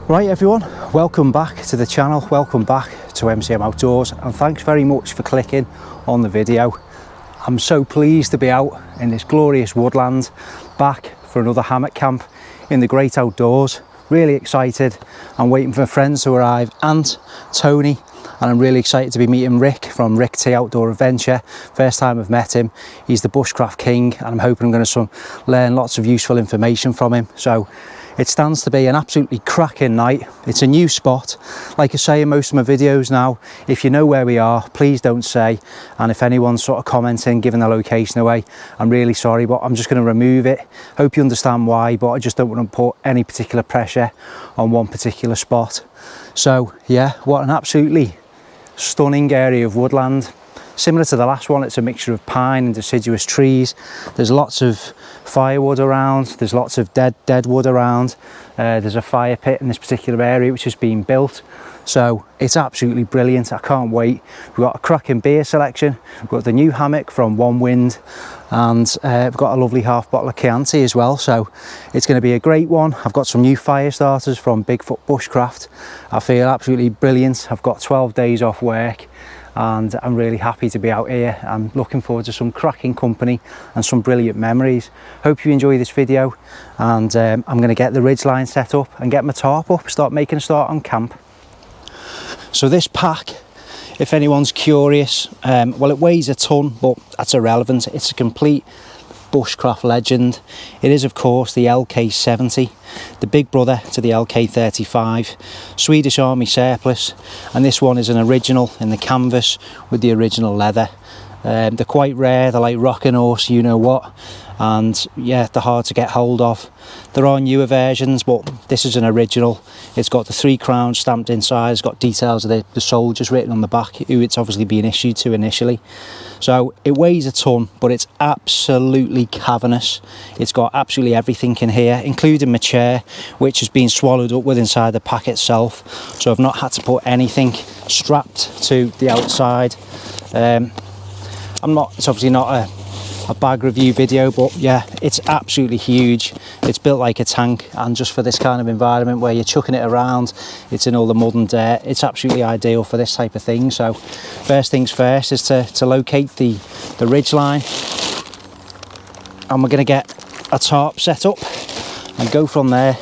Right everyone, welcome back to the channel, welcome back to MCM Outdoors, and thanks very much for clicking on the video. I'm so pleased to be out in this glorious woodland, back for another hammock camp in the great outdoors. Really excited. I'm waiting for friends to arrive, Ant, Tony, and I'm really excited to be meeting Rick from Rick T Outdoor Adventure. First time I've met him. He's the bushcraft king, and I'm hoping I'm going to learn lots of useful information from him. So it stands to be an absolutely cracking night. It's a new spot. Like I say in most of my videos now, if you know where we are, please don't say. And if anyone's sort of commenting, giving the location away, I'm really sorry, but I'm just going to remove it. Hope you understand why, but I just don't want to put any particular pressure on one particular spot. So yeah, what an absolutely stunning area of woodland. Similar to the last one, it's a mixture of pine and deciduous trees. There's lots of firewood around, there's lots of dead wood around. There's a fire pit in this particular area which has been built. So it's absolutely brilliant, I can't wait. We've got a cracking beer selection, we've got the new hammock from One Wind, and we've got a lovely half bottle of Chianti as well, so it's going to be a great one. I've got some new fire starters from Bigfoot Bushcraft. I feel absolutely brilliant. I've got 12 days off work and I'm really happy to be out here. I'm looking forward to some cracking company and some brilliant memories. Hope you enjoy this video, and I'm going to get the ridgeline set up and get my tarp up, start making a start on camp. So this pack, if anyone's curious, well, it weighs a ton, but that's irrelevant. It's a complete Bushcraft Legend. It is of course the LK70, the big brother to the LK35, Swedish Army surplus, and this one is an original in the canvas with the original leather. They're quite rare, they're like rocking horse, you know what, and yeah, they're hard to get hold of. There are newer versions, but this is an original. It's got the 3 crowns stamped inside, it's got details of the soldiers written on the back, who it's obviously been issued to initially. So it weighs a ton, but it's absolutely cavernous. It's got absolutely everything in here, including my chair, which has been swallowed up with inside the pack itself. So I've not had to put anything strapped to the outside. It's obviously not a bag review video, but yeah, it's absolutely huge. It's built like a tank, and just for this kind of environment where you're chucking it around, it's in all the mud and dirt, it's absolutely ideal for this type of thing. So first things first is to locate the ridge line, and we're going to get a tarp set up and go from there.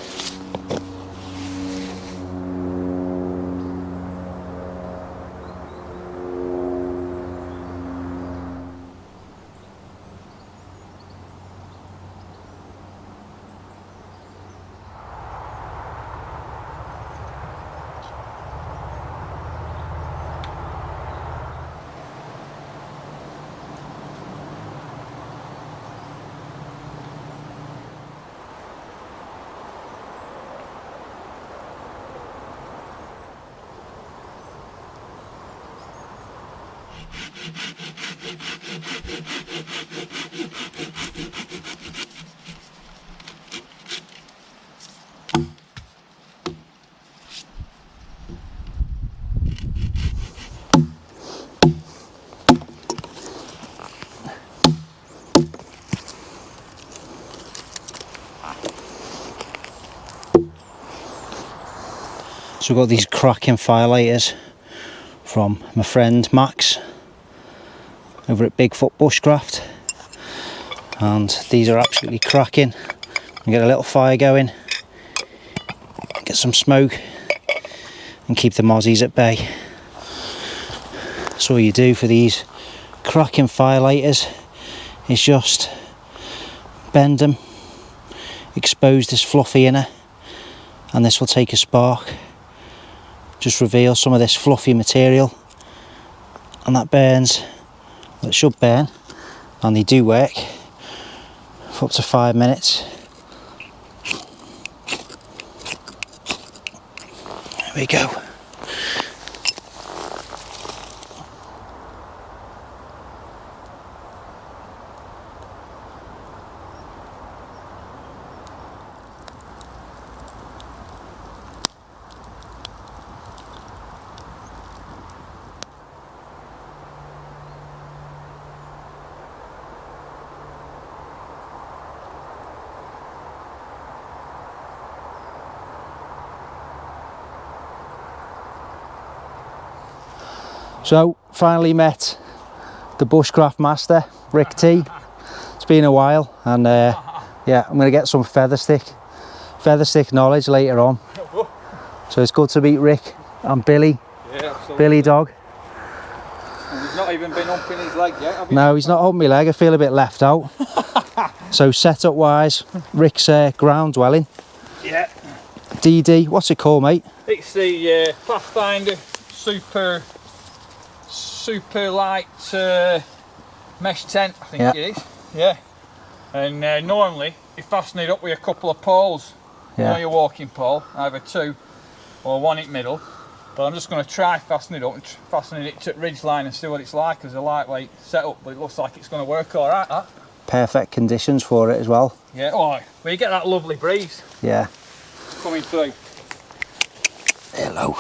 So we've got these cracking firelighters from my friend Max over at Bigfoot Bushcraft, and these are absolutely cracking. You get a little fire going, get some smoke and keep the mozzies at bay. So all you do for these cracking firelighters is just bend them, expose this fluffy inner, and this will take a spark. Just reveal some of this fluffy material, and that burns. Well, it should burn, and they do work for up to 5 minutes. There we go. So finally met the bushcraft master, Rick T. It's been a while, and yeah, I'm going to get some feather stick knowledge later on. So it's good to meet Rick and Billy. Yeah, absolutely. Billy dog. And he's not even been humping his leg yet, have you? No, he's not humping my leg. I feel a bit left out. So setup wise, Rick's ground dwelling. Yeah. DD, what's it called, mate? It's the Pathfinder super light mesh tent, I think it is. Yeah. And normally you fasten it up with a couple of poles. You know, your walking pole, either 2 or 1 in the middle. But I'm just going to try fastening it up and fastening it to ridge line and see what it's like as a lightweight setup. But it looks like it's going to work all right. That. Perfect conditions for it as well. Yeah. Oh, well, you get that lovely breeze. Yeah. Coming through. Hello.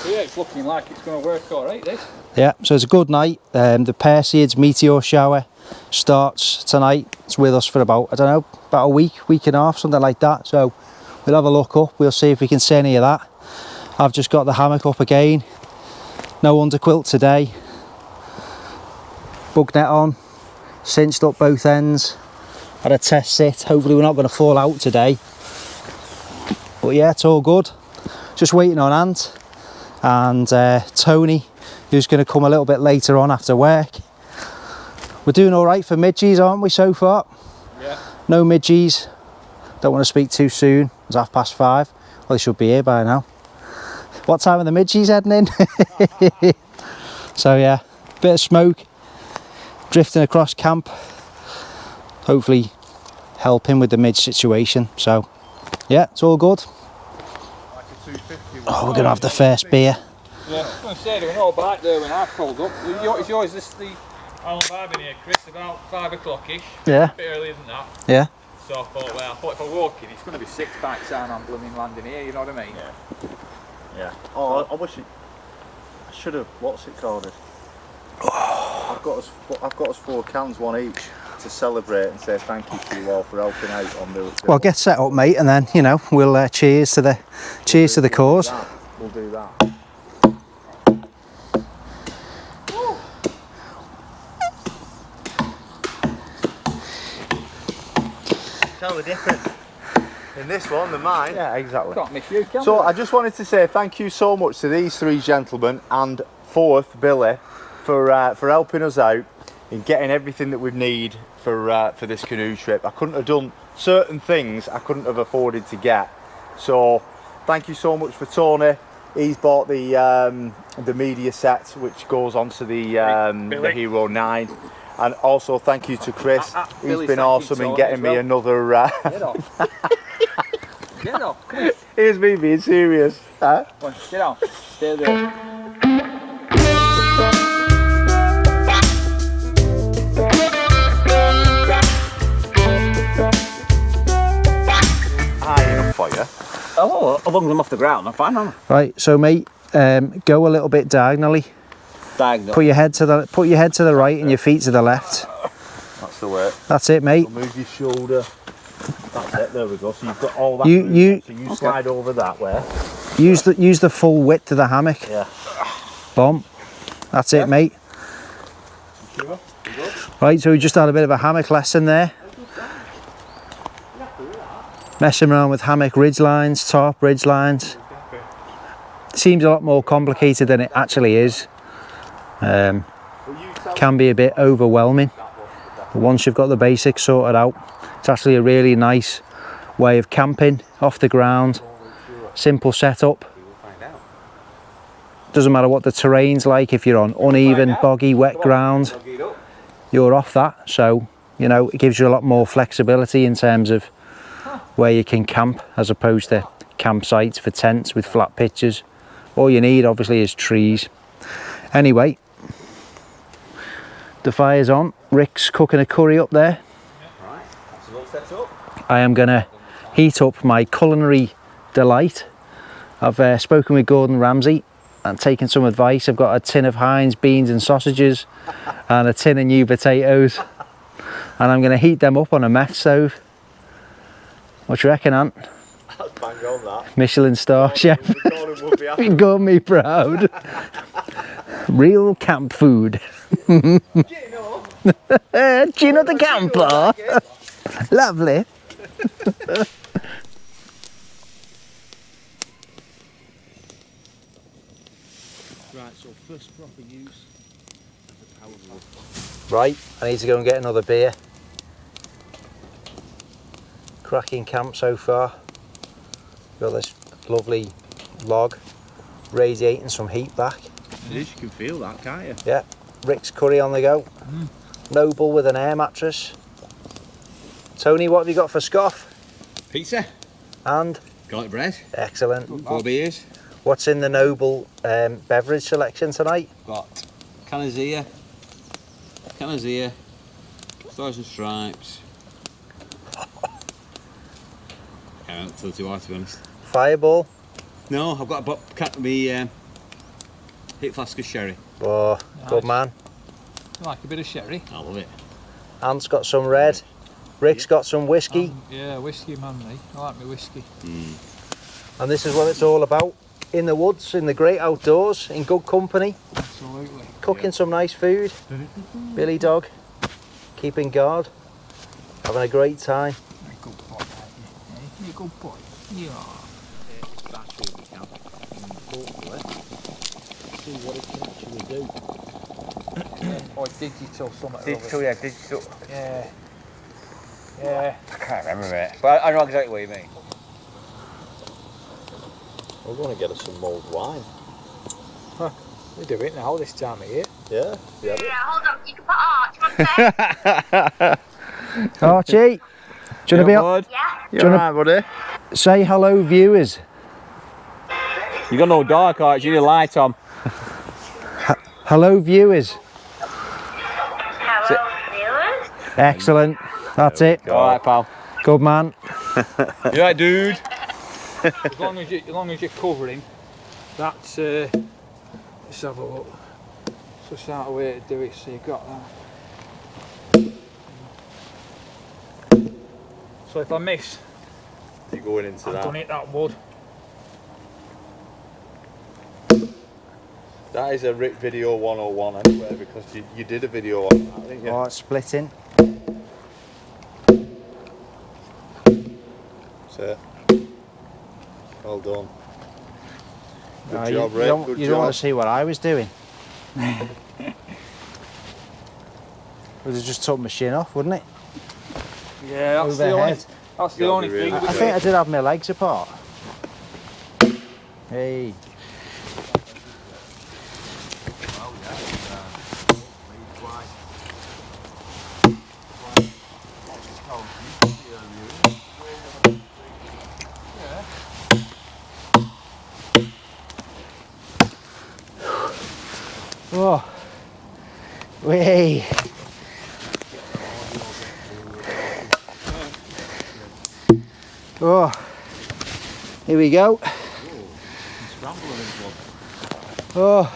Yeah, it's looking like it's going to work all right, this. Yeah, so it's a good night. The Perseids meteor shower starts tonight. It's with us for about, I don't know, about a week and a half, something like that. So we'll have a look up. We'll see if we can see any of that. I've just got the hammock up again. No underquilt today. Bug net on. Cinched up both ends. Had a test sit. Hopefully we're not going to fall out today. But yeah, it's all good. Just waiting on Ant and Tony, who's going to come a little bit later on after work. We're doing all right for midges, aren't we, so far? Yeah. No midges. Don't want to speak too soon. It's 5:30. Well, they should be here by now. What time are the midges heading in? So yeah, bit of smoke, drifting across camp. Hopefully helping with the midge situation. So yeah, it's all good. Oh, we're going to have the first beer. Yeah, I was going to say, there were no bite there when I pulled up. It's always this the Island Vibe in here, Chris, about 5 o'clock-ish. Yeah. A bit earlier than that. Yeah. So I thought, well, if I walk in, it's going to be 6 by the time I'm blooming landing here, you know what I mean? Yeah. Yeah. Oh, I wish I should have, what's it called? I've got us 4 cans, 1 each, to celebrate and say thank you to you all for helping out on the. Well, get set up, mate, and then you know we'll cheers to the cause. We'll do that. Tell the difference in this one than mine. Yeah, exactly. Can't miss you, can So we? I just wanted to say thank you so much to these 3 gentlemen and 4th Billy for helping us out in getting everything that we need for this canoe trip. I couldn't have done certain things I couldn't have afforded to get. So thank you so much for Tony. He's bought the media set which goes onto the Hero 9. And also thank you to Chris. He's been awesome in getting me another. Get off. Get off. Come here. Here's me being serious. Huh? Come on, get on. Stay there. High enough for you. Oh, as long as I'm off the ground, I'm fine, aren't Right, so mate, go a little bit diagonally. Diagonal. Put your head to the right and your feet to the left. That's the way. That's it, mate. Move your shoulder. That's it. There we go. So you've got all that. So you slide over that way. Use the full width of the hammock. Yeah. Boom. That's it, mate. Sure. Right, so we just had a bit of a hammock lesson there. Messing around with hammock ridge lines, top ridge lines. Seems a lot more complicated than it actually is. Can be a bit overwhelming. But once you've got the basics sorted out, it's actually a really nice way of camping off the ground. Simple setup. Doesn't matter what the terrain's like, if you're on uneven, boggy, wet ground, you're off that. So, you know, it gives you a lot more flexibility in terms of where you can camp as opposed to campsites for tents with flat pitches. All you need obviously is trees. Anyway, the fire's on. Rick's cooking a curry up there. Right, that's all set up. I am gonna heat up my culinary delight. I've spoken with Gordon Ramsay and taken some advice. I've got a tin of Heinz beans and sausages and a tin of new potatoes, and I'm gonna heat them up on a meth stove. What do you reckon, Ant? That's bang on that. Michelin star chef. Gordon would be happy. Got me proud. Real camp food. Gino the camper. Lovely. Right, so first proper use of the power wood. Right, I need to go and get another beer. Cracking camp so far. Got this lovely log radiating some heat back. It is, you can feel that, can't you? Yeah, Rick's curry on the go. Noble with an air mattress. Tony, what have you got for scoff? Pizza. And? Garlic bread. Excellent. 4 beers. What's in the Noble beverage selection tonight? Got Canizia, Stars and Stripes. I don't tell too hard, to be honest. Fireball? No, I've got a hit flask of sherry. Oh, Nice. good man. I like a bit of sherry. I love it. Ant's got some red. Rick's got some whiskey. Yeah, whiskey man, me. I like my whiskey. And this is what it's all about. In the woods, in the great outdoors, in good company. Absolutely. Cooking some nice food. Billy dog. Keeping guard. Having a great time. You're a good boy, aren't you? You're a good boy. Yeah. That's what we can. See what it can actually do. Or digital something. Digital, yeah, digital. Yeah. Yeah. I can't remember it, but I know exactly what you mean. We're going to get us some mulled wine. We do it now this time of year. Yeah. Yeah, hold on, you can put Arch on there. Archie, do you want to be up? Yeah. You alright, buddy? Say hello, viewers. You got no dark, Arch. You need a light on. Hello, viewers. Hello, viewers. Excellent. That's it. All right, pal. Good man. You right, dude? As long as you're covering, that's. Let's have a look. It's just out of way to do it. So you got that. So if I miss, You're going into I've that. done it that wood. That is a Rick video 101 anyway, because you did a video on that, didn't you? Oh, it's splitting. So, well done. Good No, job, you Rick. don't, Good you job. don't want to see what I was doing. Would have just took my shin off, wouldn't it? Yeah, that's the only. Overhead. That's the Gotta only be really thing. good. I think I did have my legs apart. Hey. Oh, way. Oh, here we go. Oh,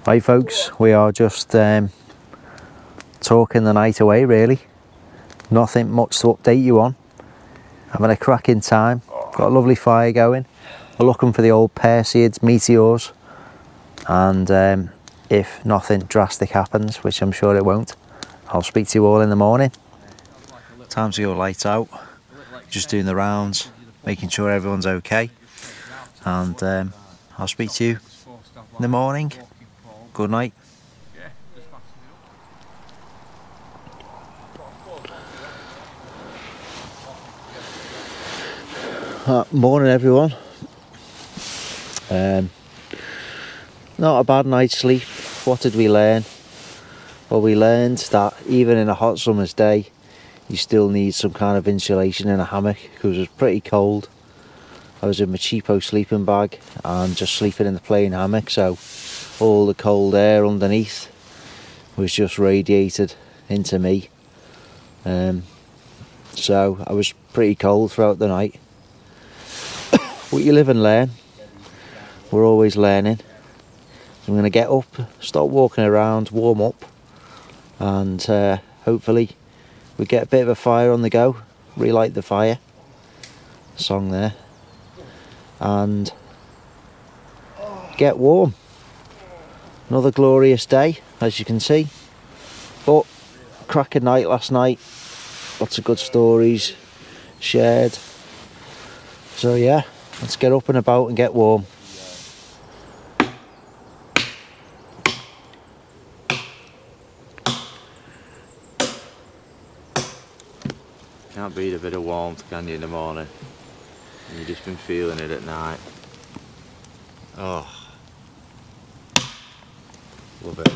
right, folks, we are just talking the night away, really. Nothing much to update you on. Having a cracking time. Got a lovely fire going. We're looking for the old Perseids, meteors, and if nothing drastic happens, which I'm sure it won't, I'll speak to you all in the morning. Time to go light out. Just doing the rounds, making sure everyone's okay, and I'll speak to you in the morning. Good night. Morning, everyone. Not a bad night's sleep. What did we learn? Well, we learned that even in a hot summer's day, you still need some kind of insulation in a hammock, because it was pretty cold. I was in my cheapo sleeping bag and just sleeping in the plain hammock, so all the cold air underneath was just radiated into me. So I was pretty cold throughout the night. But you live and learn. We're always learning. So I'm going to get up, start walking around, warm up, and hopefully we get a bit of a fire on the go, relight the fire, song there, and get warm. Another glorious day, as you can see, but cracking night last night, lots of good stories shared. So yeah, let's get up and about and get warm. Can't beat a bit of warmth, can you, in the morning? And you've just been feeling it at night. Oh, love it.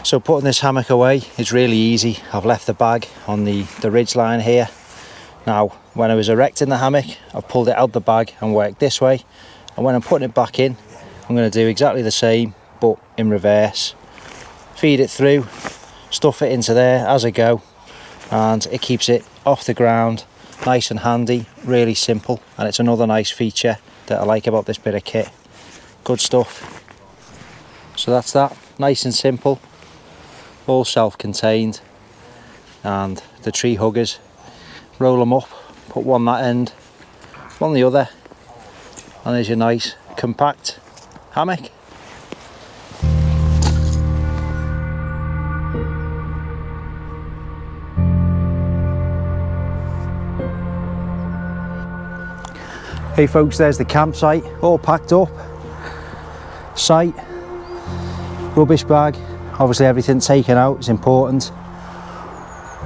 So putting this hammock away is really easy. I've left the bag on the ridge line here. Now when I was erecting the hammock, I've pulled it out the bag and worked this way, and when I'm putting it back in, I'm going to do exactly the same but in reverse. Feed it through, stuff it into there as I go, and it keeps it off the ground, nice and handy, really simple, and it's another nice feature that I like about this bit of kit. Good stuff. So that's that, nice and simple, all self-contained. And the tree huggers, roll them up, put one that end, one the other, and there's your nice compact hammock. Hey folks, there's the campsite, all packed up. Site, rubbish bag, obviously everything taken out is important.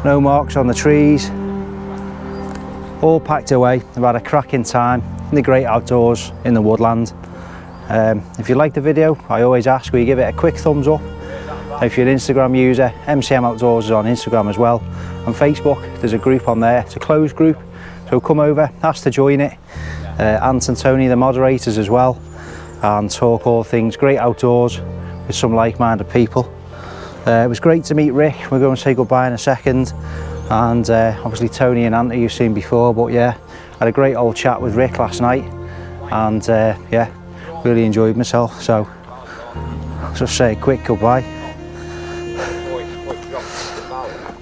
No marks on the trees, all packed away. I've had a cracking time in the great outdoors in the woodland. If you like the video, I always ask, will you give it a quick thumbs up? If you're an Instagram user, MCM Outdoors is on Instagram as well. On Facebook, there's a group on there, it's a closed group, so come over, ask to join it. Ant and Tony, the moderators as well, and talk all things great outdoors with some like-minded people. It was great to meet Rick. We're going to say goodbye in a second, and obviously Tony and Ant you've seen before, but yeah, had a great old chat with Rick last night, and yeah, really enjoyed myself. So I'll just say a quick goodbye.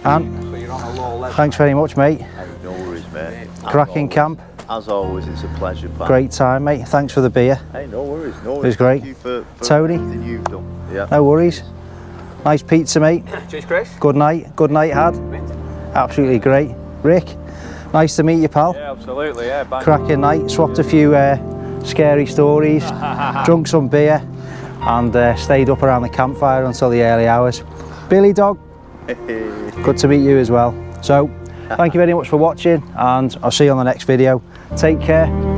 Ant, thanks very much, mate. No worries, mate. Cracking camp. As always, it's a pleasure, pal. Great time, mate. Thanks for the beer. Hey, no worries, no worries. It was great. Thank you for Tony? everything you've done. Yeah. No worries. Nice pizza, mate. Cheers, Chris. Good night, had. Absolutely great. Rick, nice to meet you, pal. Yeah, absolutely, yeah. Bang. Cracking night, swapped a few scary stories, drunk some beer, and stayed up around the campfire until the early hours. Billy dog, good to meet you as well. So, thank you very much for watching, and I'll see you on the next video. Take care.